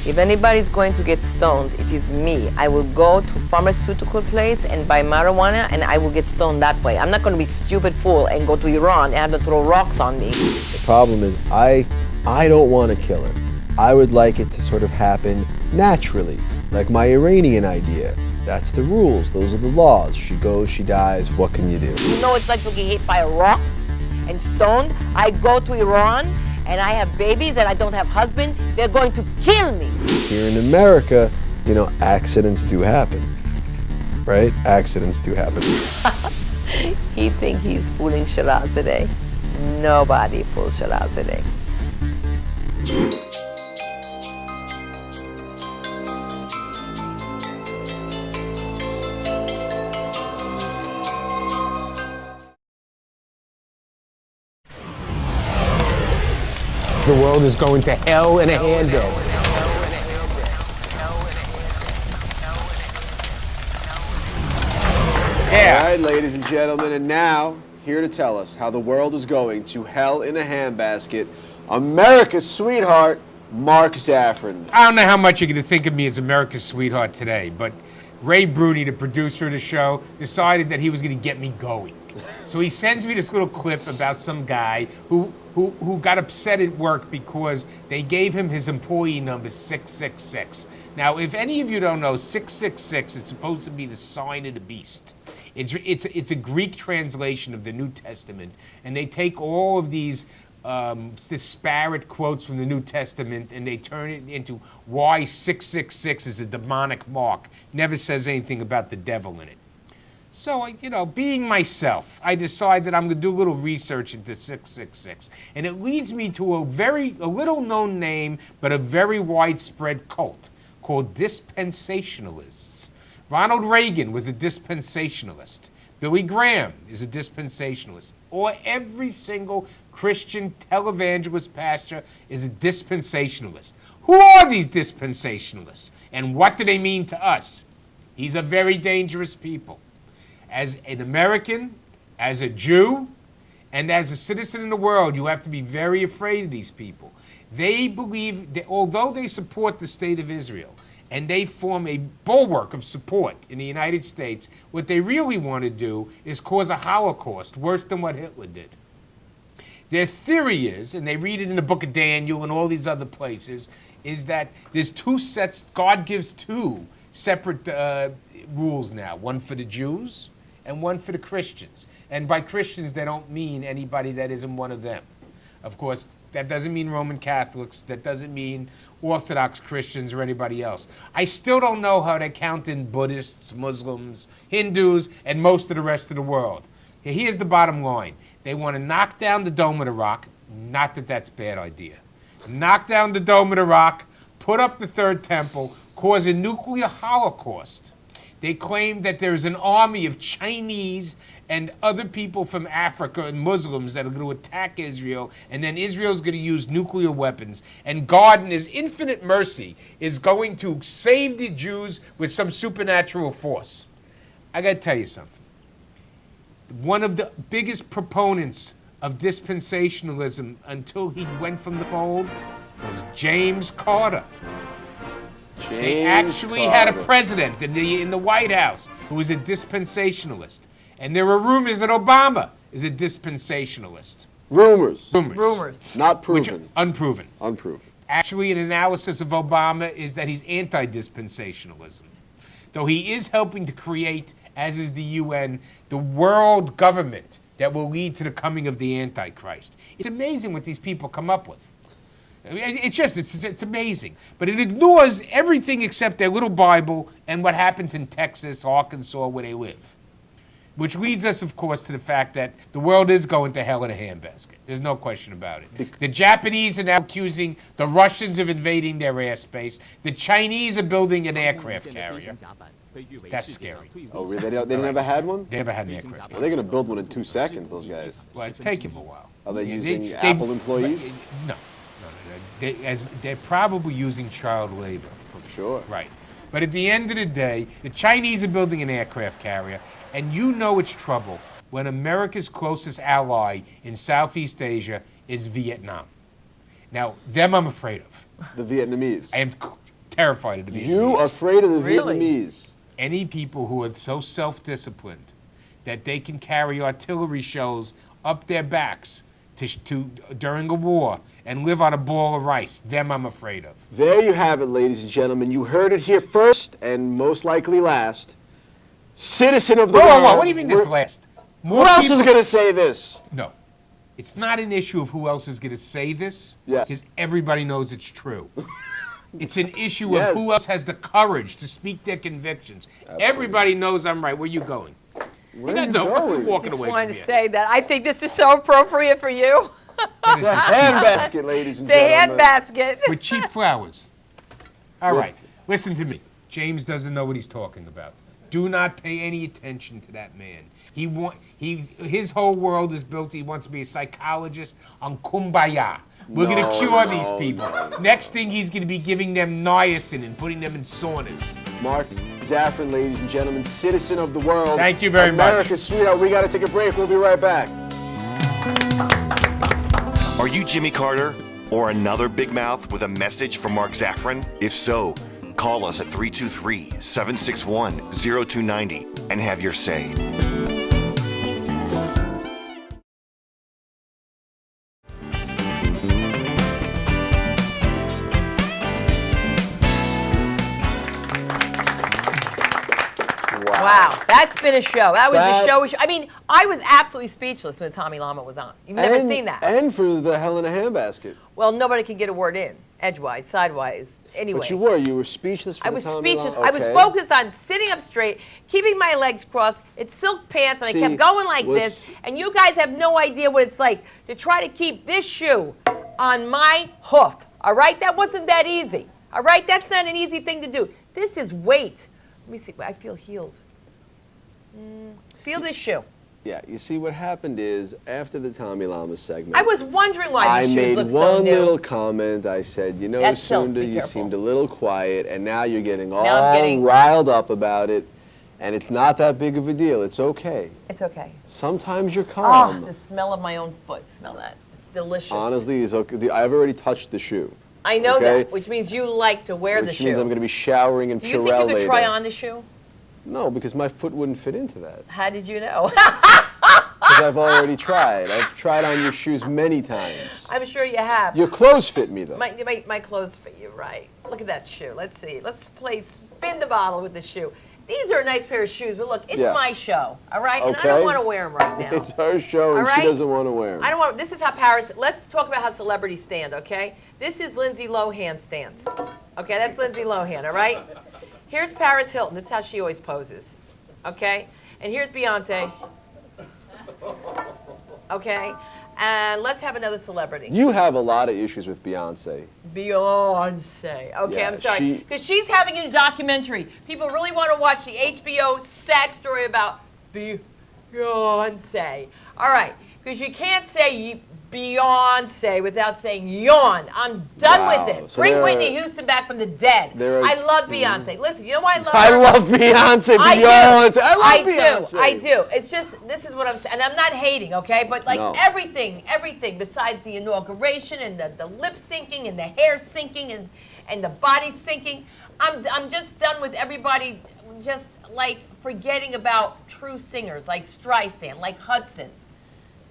Speaker 3: If anybody's going to get stoned, it is me. I will go to pharmaceutical place and buy marijuana and I will get stoned that way. I'm not going to be stupid fool and go to Iran and have them throw rocks on me.
Speaker 2: The problem is I don't want to kill her. I would like it to sort of happen naturally, like my Iranian idea. That's the rules, those are the laws. She goes, she dies, what can you do?
Speaker 3: You know it's like to get hit by rocks and stoned. I go to Iran and I have babies and I don't have husband. They're going to kill me.
Speaker 2: Here in America, you know, accidents do happen, right? Accidents do happen.
Speaker 3: He thinks he's fooling Shirazadeh. Nobody fools Shirazadeh.
Speaker 7: The world is going to hell in a handbasket.
Speaker 2: All right, ladies and gentlemen, and now, here to tell us how the world is going to hell in a handbasket, America's sweetheart, Mark Zaffron.
Speaker 7: I don't know how much you're going to think of me as America's sweetheart today, but Ray Bruni, the producer of the show, decided that he was going to get me going. So he sends me this little clip about some guy who got upset at work because they gave him his employee number 666. Now, if any of you don't know, 666 is supposed to be the sign of the beast. It's a Greek translation of the New Testament, and they take all of these disparate quotes from the New Testament and they turn it into why 666 is a demonic mark. Never says anything about the devil in it. So, you know, being myself, I decide that I'm going to do a little research into 666. And it leads me to a little known name, but a very widespread cult called dispensationalists. Ronald Reagan was a dispensationalist. Billy Graham is a dispensationalist. Or every single Christian televangelist pastor is a dispensationalist. Who are these dispensationalists? And what do they mean to us? These are very dangerous people. As an American, as a Jew, and as a citizen in the world, you have to be very afraid of these people. They believe that although they support the state of Israel, and they form a bulwark of support in the United States, what they really want to do is cause a Holocaust, worse than what Hitler did. Their theory is, and they read it in the book of Daniel and all these other places, is that there's two sets, God gives two separate rules now. One for the Jews and one for the Christians. And by Christians, they don't mean anybody that isn't one of them. Of course, that doesn't mean Roman Catholics. That doesn't mean Orthodox Christians or anybody else. I still don't know how they count in Buddhists, Muslims, Hindus, and most of the rest of the world. Here's the bottom line. They want to knock down the Dome of the Rock. Not that that's a bad idea. Knock down the Dome of the Rock, put up the third temple, cause a nuclear holocaust. They claim that there's an army of Chinese and other people from Africa and Muslims that are going to attack Israel, and then Israel's going to use nuclear weapons. And God, in his infinite mercy, is going to save the Jews with some supernatural force. I got to tell you something. One of the biggest proponents of dispensationalism until he went from the fold was James Carter. They actually had a president in the White House who was a dispensationalist. And there were rumors that Obama is a dispensationalist.
Speaker 2: Rumors. Not proven.
Speaker 7: Unproven.
Speaker 2: Unproven.
Speaker 7: Actually, an analysis of Obama is that he's anti-dispensationalism. Though he is helping to create, as is the UN, the world government that will lead to the coming of the Antichrist. It's amazing what these people come up with. I mean, it's amazing. But it ignores everything except their little Bible and what happens in Texas, Arkansas, where they live. Which leads us, of course, to the fact that the world is going to hell in a handbasket. There's no question about it. The Japanese are now accusing the Russians of invading their airspace. The Chinese are building an aircraft carrier. That's scary.
Speaker 2: Oh, really? They never had one?
Speaker 7: They never had an aircraft carrier.
Speaker 2: They're going to build one in 2 seconds, those guys.
Speaker 7: Well, it's taking them a while.
Speaker 2: Are they using Apple employees?
Speaker 7: No. They're probably using child labor.
Speaker 2: I'm sure.
Speaker 7: Right. But at the end of the day, the Chinese are building an aircraft carrier, and you know it's trouble when America's closest ally in Southeast Asia is Vietnam. Now, them I'm afraid of.
Speaker 2: The Vietnamese?
Speaker 7: I am terrified of the Vietnamese.
Speaker 2: You afraid of the Vietnamese?
Speaker 7: Any people who are so self-disciplined that they can carry artillery shells up their backs during a war and live on a ball of rice, them I'm afraid of.
Speaker 2: There you have it, ladies and gentlemen. You heard it here first and most likely last. Citizen of the world.
Speaker 7: Whoa, what do you mean this last?
Speaker 2: Who else is going to say this?
Speaker 7: No. It's not an issue of who else is going to say this.
Speaker 2: Yes.
Speaker 7: Because everybody knows it's true. It's an issue of who else has the courage to speak their convictions. Absolutely. Everybody knows I'm right. Where are you going?
Speaker 2: Where are you going?
Speaker 7: Walking
Speaker 3: just
Speaker 7: away
Speaker 3: wanted
Speaker 7: from
Speaker 3: to say that I think this is so appropriate for you.
Speaker 2: It's a handbasket, ladies and
Speaker 3: It's a
Speaker 2: gentlemen.
Speaker 3: handbasket.
Speaker 7: With cheap flowers. All right. Listen to me. James doesn't know what he's talking about. Do not pay any attention to that man. His whole world is built. He wants to be a psychologist on Kumbaya. We're going to cure these people. Next thing, he's going to be giving them niacin and putting them in saunas.
Speaker 2: Mark Zaffron, ladies and gentlemen, citizen of the world.
Speaker 7: Thank you very much.
Speaker 2: America's sweetheart. We got to take a break. We'll be right back.
Speaker 1: Are you Jimmy Carter or another big mouth with a message from Mark Zaffron? If so, call us at 323-761-0290 and have your say.
Speaker 3: Wow, that's been a show. That was the show. I mean, I was absolutely speechless when the Tommy Llama was on. You've never seen that.
Speaker 2: And for the hell in a handbasket.
Speaker 3: Well, nobody could get a word in, edgewise, sidewise. Anyway.
Speaker 2: But you were speechless for the Tommy Llama?
Speaker 3: I was focused on sitting up straight, keeping my legs crossed. It's silk pants, and I kept going like this. And you guys have no idea what it's like to try to keep this shoe on my hoof. All right? That wasn't that easy. All right? That's not an easy thing to do. This is weight. Let me see. I feel healed. Feel this shoe.
Speaker 2: Yeah, you see what happened is, after the Tommy Llama segment,
Speaker 3: I was wondering why these shoes look so new.
Speaker 2: I made one little comment. I said, you know, Sunda, you seemed a little quiet, and now you're getting all riled up about it, and it's not that big of a deal. It's okay.
Speaker 3: It's okay.
Speaker 2: Sometimes you're calm.
Speaker 3: Oh, the smell of my own foot. Smell that. It's delicious.
Speaker 2: Honestly, it's okay. I've already touched the shoe.
Speaker 3: I know that, which means you like to wear the shoe.
Speaker 2: Which means I'm going to be showering in Purell later.
Speaker 3: Do you think you could try on the shoe?
Speaker 2: No, because my foot wouldn't fit into that.
Speaker 3: How did you know?
Speaker 2: Because I've already tried. I've tried on your shoes many times.
Speaker 3: I'm sure you have.
Speaker 2: Your clothes fit me, though.
Speaker 3: My clothes fit you, right. Look at that shoe. Let's see. Let's play spin the bottle with the shoe. These are a nice pair of shoes, but look, it's my show, all right? And I don't want to wear them right now.
Speaker 2: It's her show, and she doesn't want to wear them.
Speaker 3: I don't want. This is how Paris. Let's talk about how celebrities stand, okay? This is Lindsay Lohan's stance. Okay, that's Lindsay Lohan, all right? Here's Paris Hilton. This is how she always poses, okay? And here's Beyonce. Okay, and let's have another celebrity.
Speaker 2: You have a lot of issues with Beyonce.
Speaker 3: Beyonce. Okay,
Speaker 2: Yeah,
Speaker 3: I'm sorry. Because she's having a documentary. People really want to watch the HBO sad story about Beyonce. All right, because you can't say Beyonce without saying yawn. I'm done with it.
Speaker 2: So
Speaker 3: Bring Whitney Houston back from the dead. I love Beyonce. Listen, you know why I love her?
Speaker 2: I love Beyonce. Beyonce. I love Beyonce.
Speaker 3: I do. It's just, this is what I'm saying. And I'm not hating, okay? But like everything besides the inauguration and the lip syncing and the hair syncing and the body syncing, I'm just done with everybody just like forgetting about true singers like Streisand, like Hudson.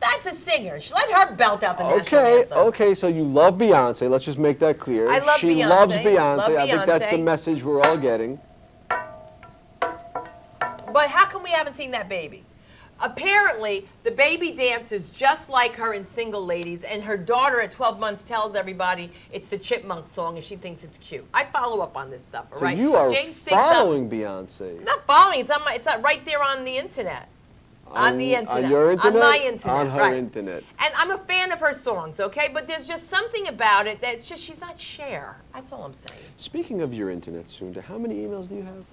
Speaker 3: That's a singer. Let her belt out the national anthem.
Speaker 2: Okay, so you love Beyonce. Let's just make that clear.
Speaker 3: I love Beyonce.
Speaker 2: She loves Beyonce.
Speaker 3: Love
Speaker 2: I think that's
Speaker 3: Beyonce.
Speaker 2: the message we're all getting.
Speaker 3: But how come we haven't seen that baby? Apparently, the baby dances just like her in Single Ladies, and her daughter at 12 months tells everybody it's the Chipmunk song, and she thinks it's cute. I follow up on this stuff, all right?
Speaker 2: So you are
Speaker 3: James
Speaker 2: following Beyonce.
Speaker 3: I'm not following. It's not right there on the internet. On the internet.
Speaker 2: On your internet?
Speaker 3: On my internet.
Speaker 2: On her internet.
Speaker 3: And I'm a fan of her songs, okay? But there's just something about it that's just, she's not Cher. That's all I'm saying.
Speaker 2: Speaking of your internet, Sunda, how many emails do you have?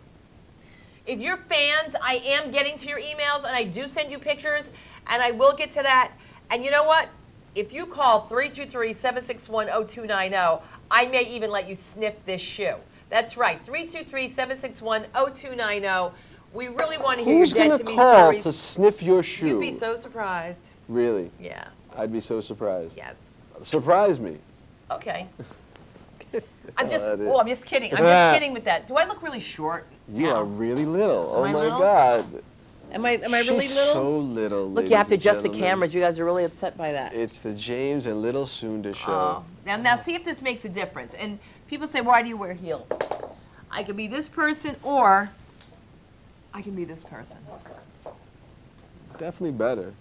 Speaker 3: If you're fans, I am getting to your emails, and I do send you pictures, and I will get to that. And you know what? If you call 323-761-0290, I may even let you sniff this shoe. That's right, 323-761-0290. We really want to hear
Speaker 2: Who's
Speaker 3: your
Speaker 2: going
Speaker 3: dead
Speaker 2: to
Speaker 3: to me
Speaker 2: call
Speaker 3: stories.
Speaker 2: to sniff your shoe?
Speaker 3: You'd be so surprised.
Speaker 2: Really?
Speaker 3: Yeah.
Speaker 2: I'd be so surprised.
Speaker 3: Yes.
Speaker 2: Surprise me.
Speaker 3: Okay. I'm just kidding. I'm just kidding with that. Do I look really short?
Speaker 2: You are really little. Oh
Speaker 3: Am I
Speaker 2: my
Speaker 3: little?
Speaker 2: God.
Speaker 3: Am I really
Speaker 2: She's
Speaker 3: little?
Speaker 2: so little.
Speaker 3: Look, you have to
Speaker 2: ladies and
Speaker 3: adjust the
Speaker 2: gentlemen.
Speaker 3: cameras. You guys are really upset by that.
Speaker 2: It's the James and Little Sunda show.
Speaker 3: Now see if this makes a difference. And people say, why do you wear heels? I could be this person, or I can be this person.
Speaker 2: Definitely better.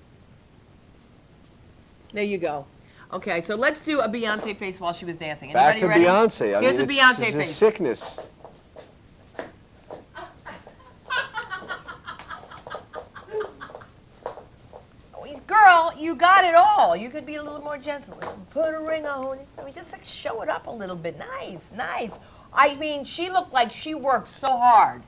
Speaker 3: There you go. Okay, so let's do a Beyonce face while she was dancing.
Speaker 2: Back
Speaker 3: Anybody
Speaker 2: to
Speaker 3: ready?
Speaker 2: Beyonce.
Speaker 3: Here's a Beyonce
Speaker 2: it's a
Speaker 3: face.
Speaker 2: sickness.
Speaker 3: Girl, you got it all. You could be a little more gentle. Put a ring on it. I mean, just like show it up a little bit. Nice, nice. I mean, she looked like she worked so hard.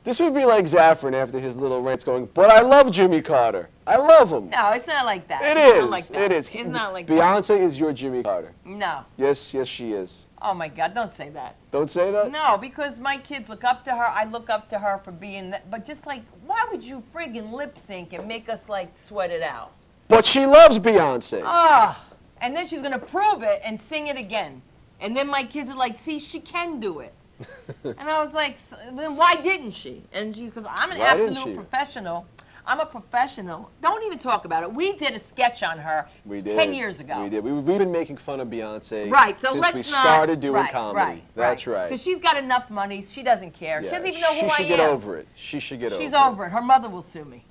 Speaker 2: This would be like Zaffron after his little rants going, but I love Jimmy Carter. I love him.
Speaker 3: No, it's not like that.
Speaker 2: It
Speaker 3: It's
Speaker 2: is.
Speaker 3: not like that.
Speaker 2: It is.
Speaker 3: It's not like that.
Speaker 2: Beyonce is your Jimmy Carter.
Speaker 3: No.
Speaker 2: Yes, yes, she is.
Speaker 3: Oh my God, don't say that.
Speaker 2: Don't say that?
Speaker 3: No, because my kids look up to her. I look up to her for being that. But just like, why would you friggin' lip sync and make us like sweat it out?
Speaker 2: But she loves Beyonce.
Speaker 3: Ah, and then she's gonna prove it and sing it again. And then my kids are like, see, she can do it. And I was like, then why didn't she? And she's, because I'm an
Speaker 2: Why didn't
Speaker 3: absolute
Speaker 2: she?
Speaker 3: professional. I'm a professional. Don't even talk about it. We did a sketch on her
Speaker 2: We did.
Speaker 3: 10 years ago.
Speaker 2: We did. We've been making fun of Beyonce
Speaker 3: Right, so
Speaker 2: since
Speaker 3: let's
Speaker 2: we
Speaker 3: not.
Speaker 2: started doing
Speaker 3: right,
Speaker 2: comedy.
Speaker 3: Right,
Speaker 2: That's right.
Speaker 3: Because she's got enough money. She doesn't care.
Speaker 2: Yeah,
Speaker 3: She doesn't even know who I am.
Speaker 2: She should get over it. She should get over it.
Speaker 3: She's over it. Her mother will sue me.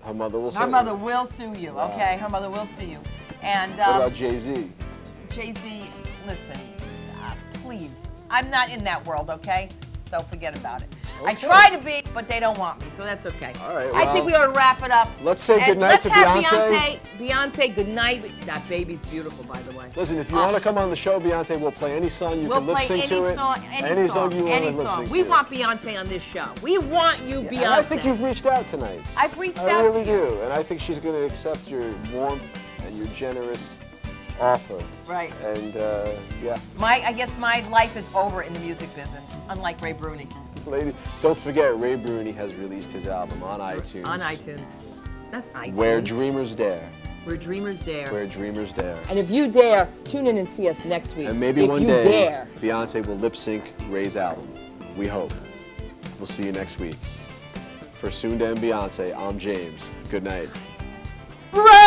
Speaker 2: Her mother will sue
Speaker 3: Her
Speaker 2: you.
Speaker 3: mother will sue you, okay? Her mother will sue you. And
Speaker 2: What about Jay-Z?
Speaker 3: Jay-Z, listen, please. I'm not in that world, okay? So forget about it. I
Speaker 2: Okay.
Speaker 3: try to be, but they don't want me, so that's okay.
Speaker 2: All right,
Speaker 3: I think
Speaker 2: well,
Speaker 3: we ought to wrap it up.
Speaker 2: let's say
Speaker 3: And
Speaker 2: goodnight to Beyonce.
Speaker 3: Let's have Beyonce, goodnight. That baby's beautiful, by the way.
Speaker 2: Listen, if you want to come on the show, Beyonce, we'll play any song you
Speaker 3: We'll
Speaker 2: can lip
Speaker 3: play
Speaker 2: sync
Speaker 3: any
Speaker 2: to it.
Speaker 3: song,
Speaker 2: Any song you want
Speaker 3: any
Speaker 2: to lip
Speaker 3: song.
Speaker 2: sync
Speaker 3: We
Speaker 2: to.
Speaker 3: want Beyonce on this show. We want you, Beyonce.
Speaker 2: And I think you've reached out tonight.
Speaker 3: I've reached
Speaker 2: I
Speaker 3: out
Speaker 2: really
Speaker 3: to you.
Speaker 2: do, and I think she's going to accept your warmth and your generous offer.
Speaker 3: Right.
Speaker 2: And yeah,
Speaker 3: I guess my life is over in the music business, unlike Ray Bruni.
Speaker 2: lady, don't forget Ray Bruni has released his album on iTunes.
Speaker 3: On iTunes. Not iTunes.
Speaker 2: Where Dreamers Dare.
Speaker 3: Where Dreamers Dare.
Speaker 2: Where Dreamers Dare.
Speaker 3: And if you dare, tune in and see us next week.
Speaker 2: And maybe
Speaker 3: if
Speaker 2: one
Speaker 3: you
Speaker 2: day,
Speaker 3: dare.
Speaker 2: Beyonce will lip sync Ray's album. We hope. We'll see you next week. For Sunda and Beyonce, I'm James. Good night.
Speaker 3: Ray!